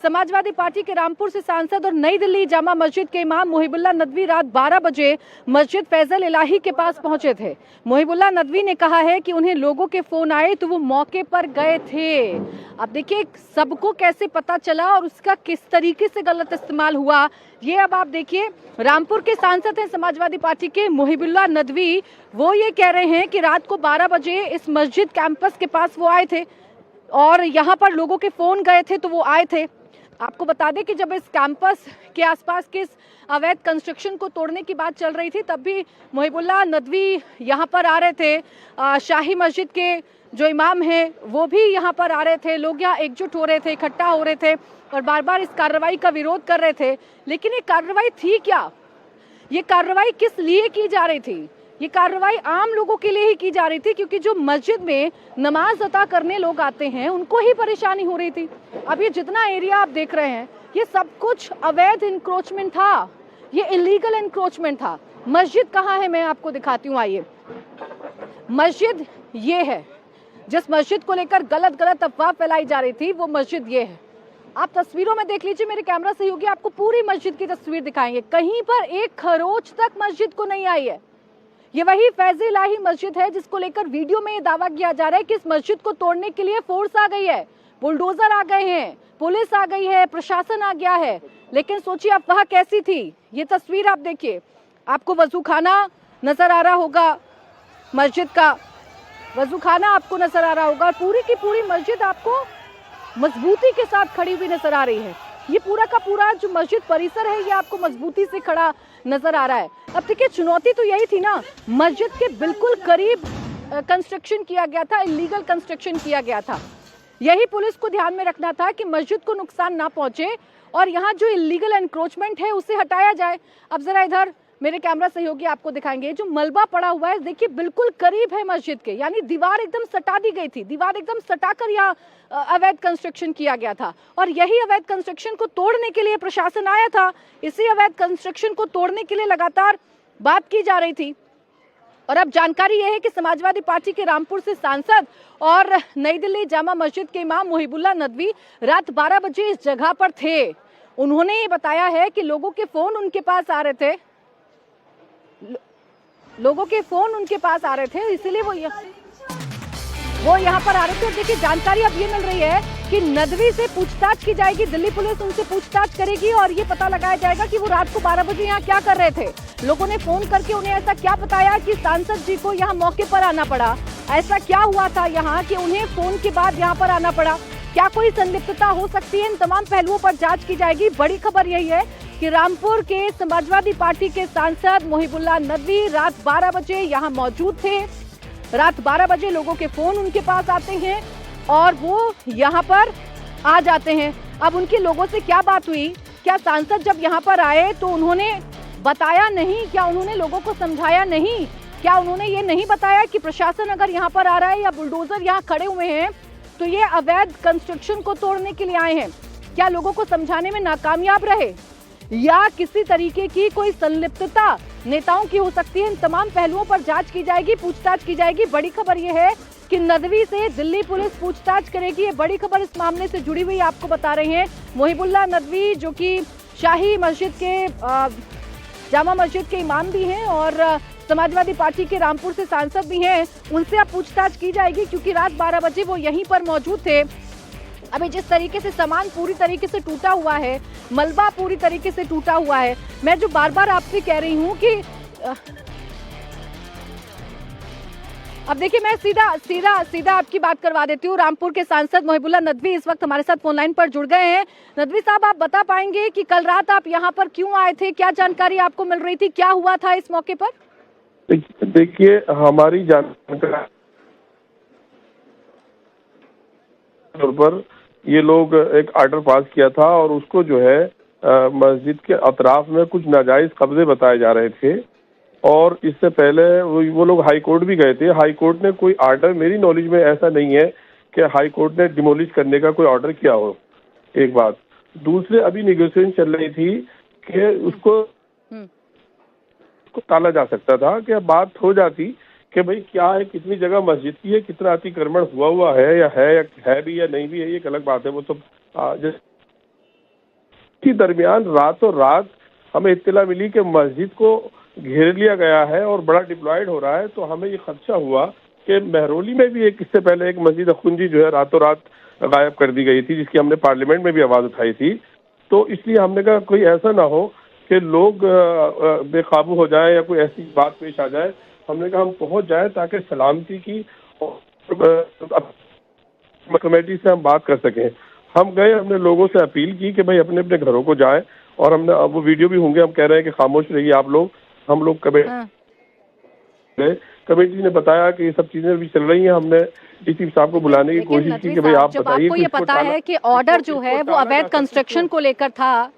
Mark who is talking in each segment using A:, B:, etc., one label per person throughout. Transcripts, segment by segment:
A: Samajwadi party के रामपुर से सांसद और नई दिल्ली जामा मस्जिद के इमाम मोहिबुल्लाह नदवी रात 12 बजे मस्जिद फैजल इलाही के पास पहुंचे थे। मोहिबुल्लाह नदवी ने कहा है कि उन्हें लोगों के फोन आए तो वो मौके पर गए थे। अब देखिए सबको कैसे पता चला और उसका किस तरीके से गलत इस्तेमाल हुआ, ये अब आप देखिए। रामपुर के सांसद हैं समाजवादी पार्टी के मोहिबुल्लाह नदवी, वो ये कह रहे हैं कि रात को 12 बजे इस मस्जिद कैंपस के पास वो आए थे और यहाँ पर लोगों के फोन गए थे तो वो आए थे। आपको बता दें कि जब इस कैंपस के आसपास के इस अवैध कंस्ट्रक्शन को तोड़ने की बात चल रही थी तब भी मोहिबुल्लाह नदवी यहाँ पर आ रहे थे। शाही मस्जिद के जो इमाम हैं वो भी यहाँ पर आ रहे थे। लोग यहाँ एकजुट हो रहे थे, इकट्ठा हो रहे थे और बार बार इस कार्रवाई का विरोध कर रहे थे। लेकिन ये कार्रवाई थी क्या? ये कार्रवाई किस लिए की जा रही थी? ये कार्रवाई आम लोगों के लिए ही की जा रही थी, क्योंकि जो मस्जिद में नमाज अता करने लोग आते हैं उनको ही परेशानी हो रही थी। अब ये जितना एरिया आप देख रहे हैं ये सब कुछ अवैध इंक्रोचमेंट था, ये इलीगल इंक्रोचमेंट था। मस्जिद कहाँ है मैं आपको दिखाती हूँ, आइए। मस्जिद ये है, जिस मस्जिद को लेकर गलत अफवाह फैलाई जा रही थी वो मस्जिद ये है। आप तस्वीरों में देख लीजिए, मेरे कैमरा सहयोगी आपको पूरी मस्जिद की तस्वीर दिखाएंगे। कहीं पर एक खरोच तक मस्जिद को नहीं आई है। ये वही फैजल इलाही मस्जिद है जिसको लेकर वीडियो में ये दावा किया जा रहा है कि इस मस्जिद को तोड़ने के लिए फोर्स आ गई है, बुलडोजर आ गए हैं, पुलिस आ गई है, प्रशासन आ गया है। लेकिन सोचिए अफवाह कैसी थी। ये तस्वीर आप देखिए, आपको वजूखाना नजर आ रहा होगा, मस्जिद का वजूखाना आपको नजर आ रहा होगा। पूरी की पूरी मस्जिद आपको मजबूती के साथ खड़ी हुई नजर आ रही है। ये पूरा का पूरा जो मस्जिद परिसर है ये आपको मजबूती से खड़ा नजर आ रहा है। अब देखिए चुनौती तो यही थी ना, मस्जिद के बिल्कुल करीब कंस्ट्रक्शन किया गया था, इलीगल कंस्ट्रक्शन किया गया था। यही पुलिस को ध्यान में रखना था कि मस्जिद को नुकसान ना पहुंचे और यहाँ जो इलीगल एनक्रोचमेंट है उसे हटाया जाए। अब जरा इधर मेरे कैमरा सहयोगी आपको दिखाएंगे, जो मलबा पड़ा हुआ है देखिए बिल्कुल करीब है मस्जिद के, यानी दीवार एकदम सटा दी गई थी। दीवार एकदम सटाकर यहाँ अवैध कंस्ट्रक्शन किया गया था और यही अवैध कंस्ट्रक्शन को तोड़ने के लिए प्रशासन आया था। इसी अवैध कंस्ट्रक्शन को तोड़ने के लिए लगातार बात की जा रही थी। और अब जानकारी यह है कि समाजवादी पार्टी के रामपुर से सांसद और नई दिल्ली जामा मस्जिद के इमाम मोहिबुल्लाह नदवी रात 12 बजे इस जगह पर थे। उन्होंने ये बताया है कि लोगों के फोन उनके पास आ रहे थे, लोगों के फोन उनके पास आ रहे थे, इसलिए वो यहाँ पर आ रहे थे। और देखिए जानकारी अब ये मिल रही है कि नदवी से पूछताछ की जाएगी, दिल्ली पुलिस उनसे पूछताछ करेगी और ये पता लगाया जाएगा कि वो रात को 12 बजे यहाँ क्या कर रहे थे। लोगों ने फोन करके उन्हें ऐसा क्या बताया कि सांसद जी को यहाँ मौके पर आना पड़ा, ऐसा क्या हुआ था यहाँ कि उन्हें फोन के बाद यहाँ पर आना पड़ा। क्या कोई संलिप्तता हो सकती है? इन तमाम पहलुओं पर जांच की जाएगी। बड़ी खबर यही है कि रामपुर के समाजवादी पार्टी के सांसद मोहिबुल्लाह नदवी रात 12 बजे यहाँ मौजूद थे। रात 12 बजे लोगों के फोन उनके पास आते हैं और वो यहाँ पर आ जाते हैं। अब उनकी लोगों से क्या बात हुई? क्या सांसद जब यहाँ पर आए तो उन्होंने बताया नहीं? क्या उन्होंने लोगों को समझाया नहीं? क्या उन्होंने ये नहीं बताया कि प्रशासन अगर यहाँ पर आ रहा है या बुलडोजर यहाँ खड़े हुए हैं तो ये अवैध कंस्ट्रक्शन को तोड़ने के लिए आए हैं? क्या लोगों को समझाने में नाकामयाब रहे या किसी तरीके की कोई संलिप्तता नेताओं की हो सकती है? इन तमाम पहलुओं पर जांच की जाएगी, पूछताछ की जाएगी। बड़ी खबर यह है कि नदवी से दिल्ली पुलिस पूछताछ करेगी। ये बड़ी खबर इस मामले से जुड़ी हुई आपको बता रहे हैं। मोहिबुल्लाह नदवी जो कि शाही मस्जिद के जामा मस्जिद के इमाम भी हैं और समाजवादी पार्टी के रामपुर से सांसद भी हैं, उनसे अब पूछताछ की जाएगी क्योंकि रात 12 बजे वो यहीं पर मौजूद थे। अभी जिस तरीके से सामान पूरी तरीके से टूटा हुआ है, मलबा पूरी तरीके से टूटा हुआ है, मैं जो बार बार आपसे कह रही हूँ कि अब देखिए मैं सीधा आपकी बात करवा देती हूँ। रामपुर के सांसद मोहिबुल्लाह नदवी इस वक्त हमारे साथ फोन लाइन पर जुड़ गए हैं। नदवी साहब, आप बता पाएंगे कि कल रात आप यहाँ पर क्यों आए थे? क्या जानकारी आपको मिल रही थी? क्या हुआ था इस मौके पर?
B: देखिए हमारी जानकारी पर ये लोग एक ऑर्डर पास किया था और उसको जो है मस्जिद के अतराफ में कुछ नाजायज कब्जे बताए जा रहे थे और इससे पहले वो लोग हाई कोर्ट भी गए थे। हाई कोर्ट ने कोई ऑर्डर, मेरी नॉलेज में ऐसा नहीं है कि हाई कोर्ट ने डिमोलिश करने का कोई ऑर्डर किया हो। एक बात। दूसरे, अभी नेगोशिएशन चल रही थी कि उसको टाला जा सकता था, कि बात हो जाती कि भाई क्या है, कितनी जगह मस्जिद की है, कितना अतिक्रमण हुआ है या है भी या नहीं भी है, ये एक अलग बात है। वो तो इसी दरमियान रातों रात हमें इत्तला मिली कि मस्जिद को घेर लिया गया है और बड़ा डिप्लॉयड हो रहा है। तो हमें ये खदशा हुआ कि महरौली में भी एक इससे पहले एक मस्जिद अखुंजी जो है रातों रात गायब कर दी गई थी, जिसकी हमने पार्लियामेंट में भी आवाज़ उठाई थी। तो इसलिए हमने कहा कोई ऐसा ना हो कि लोग बेकाबू हो जाए या कोई ऐसी बात पेश आ जाए। हमने कहा हम पहुंच जाए ताकि सलामती की कमेटी से हम बात कर सकें। हम गए, हमने लोगों से अपील की कि भाई अपने अपने घरों को जाएं, और हमने अब वो वीडियो भी होंगे, हम कह रहे हैं कि खामोश रहिए आप लोग। हम लोग कमेटी ने बताया कि ये सब चीजें भी चल रही हैं। हमने डीसी साहब को बुलाने की कोशिश की कि भाई आप बताइए।
A: आपको ये पता है कि ऑर्डर जो है वो अवैध कंस्ट्रक्शन को लेकर था,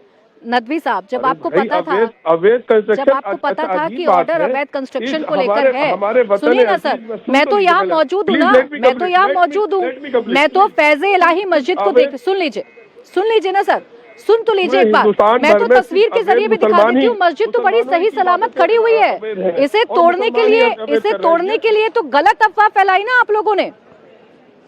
A: नदवी साहब, जब आपको पता था,
B: अवैध कंस्ट्रक्शन,
A: जब आपको पता था कि ऑर्डर अवैध कंस्ट्रक्शन को लेकर है, सुनिए ना सर, मैं तो यहाँ मौजूद हूँ ना, मैं तो यहाँ मौजूद हूँ, मैं तो फैज़े इलाही मस्जिद को देख, सुन लीजिए ना सर, सुन तो लीजिए एक बार। मैं तो तस्वीर के जरिए भी दिखा देती हूँ, मस्जिद तो बड़ी सही सलामत खड़ी हुई है। इसे तोड़ने के लिए तो गलत अफवाह फैलाई ना आप लोगों ने।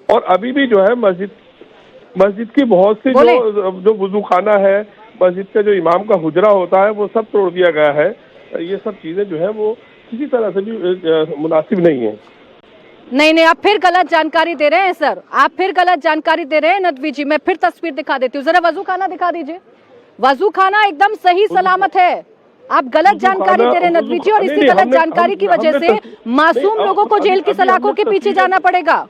B: और अभी भी जो है मस्जिद की बहुत सी जो वुजू खाना है, मस्जिद का जो इमाम का हुजरा होता है, वो सब तोड़ दिया गया है। ये सब चीजें जो है वो किसी तरह से भी मुनासिब नहीं है।
A: नहीं, आप फिर गलत जानकारी दे रहे हैं सर, आप फिर गलत जानकारी दे रहे हैं नदवी जी। मैं फिर तस्वीर दिखा देती हूँ, जरा वजू खाना दिखा दीजिए। वजू खाना एकदम सही सलामत है। आप गलत जानकारी दे रहे हैं नदवी जी, और इसी गलत जानकारी की वजह से मासूम लोगों को जेल की सलाखों के पीछे जाना पड़ेगा।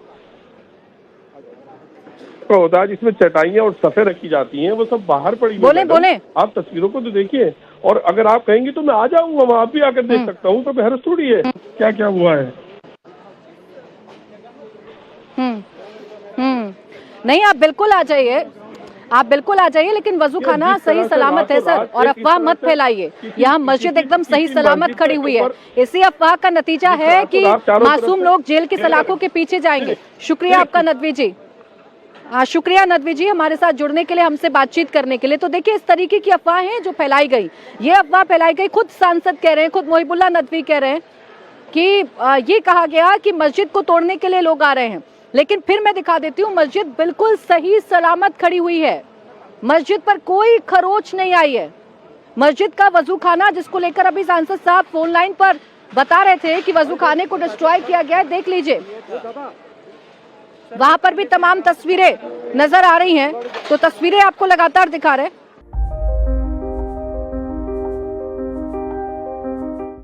B: होता है जिसमें चटाइयाँ और सफे रखी जाती हैं, वो सब बाहर पड़ी।
A: बोले
B: आप तस्वीरों को तो देखिए, और अगर आप कहेंगे तो मैं आ जाऊंगा, वहाँ भी आकर देख सकता हूँ। तो बहस थोड़ी है क्या क्या हुआ है।
A: नहीं, आप बिल्कुल आ जाइए, लेकिन वजू खाना सही सलामत है सर, और अफवाह मत फैलाइए। यहाँ मस्जिद एकदम सही सलामत खड़ी हुई है। इसी अफवाह का नतीजा है कि मासूम लोग जेल की सलाखों के पीछे जाएंगे। शुक्रिया आपका नदवी जी। हाँ, शुक्रिया नदवी जी हमारे साथ जुड़ने के लिए, हमसे बातचीत करने के लिए। तो देखिए, इस तरीके की अफवाहें जो फैलाई गई, ये अफवाह फैलाई गई, खुद सांसद कह रहे हैं, खुद मोहिबुल्लाह नदवी कह रहे हैं कि ये कहा गया कि मस्जिद को तोड़ने के लिए लोग आ रहे हैं। लेकिन फिर मैं दिखा देती हूँ, मस्जिद बिल्कुल सही सलामत खड़ी हुई है। मस्जिद पर कोई खरोच नहीं आई है। मस्जिद का वजू खाना, जिसको लेकर अभी सांसद साहब फोन लाइन पर बता रहे थे कि वजू खाने को डिस्ट्रॉय किया गया है, देख लीजिए, वहां पर भी तमाम तस्वीरें नजर आ रही हैं। तो तस्वीरें आपको लगातार दिखा रहे हैं।